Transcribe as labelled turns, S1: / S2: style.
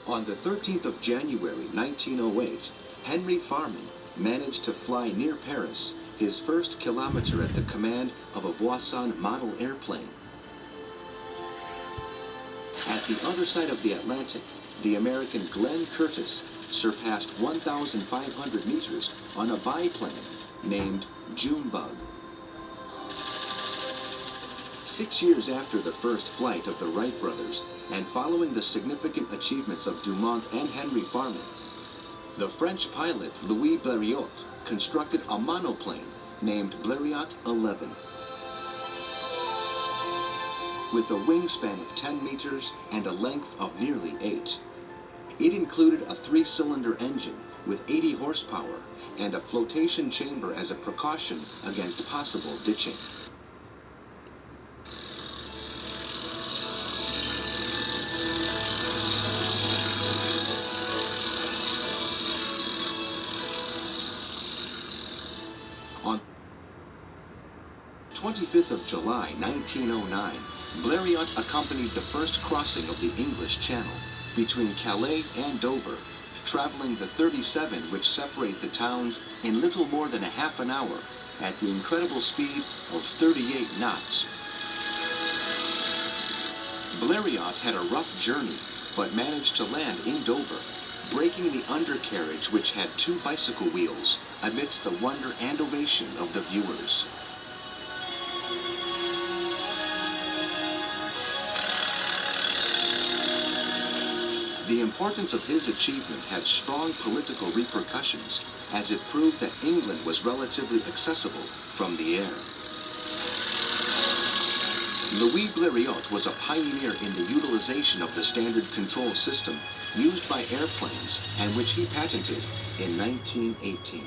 S1: On the 13th of January 1908, Henry Farman managed to fly near Paris his first kilometer at the command of a Voisin model airplane. At the other side of the Atlantic, the American Glenn Curtiss surpassed 1,500 meters on a biplane named Junebug. 6 years after the first flight of the Wright brothers, and following the significant achievements of Dumont and Henry Farman, the French pilot Louis Bleriot constructed a monoplane named Bleriot 11. With a wingspan of 10 meters and a length of nearly 8. It included a 3-cylinder engine with 80 horsepower and a flotation chamber as a precaution against possible ditching. On 25th of July 1909, Bleriot accompanied the first crossing of the English Channel between Calais and Dover, traveling the 37 which separate the towns in little more than a half an hour at the incredible speed of 38 knots. Bleriot had a rough journey, but managed to land in Dover, breaking the undercarriage which had 2 bicycle wheels, amidst the wonder and ovation of the viewers. The importance of his achievement had strong political repercussions, as it proved that England was relatively accessible from the air. Louis Bleriot was a pioneer in the utilization of the standard control system used by airplanes and which he patented in 1918.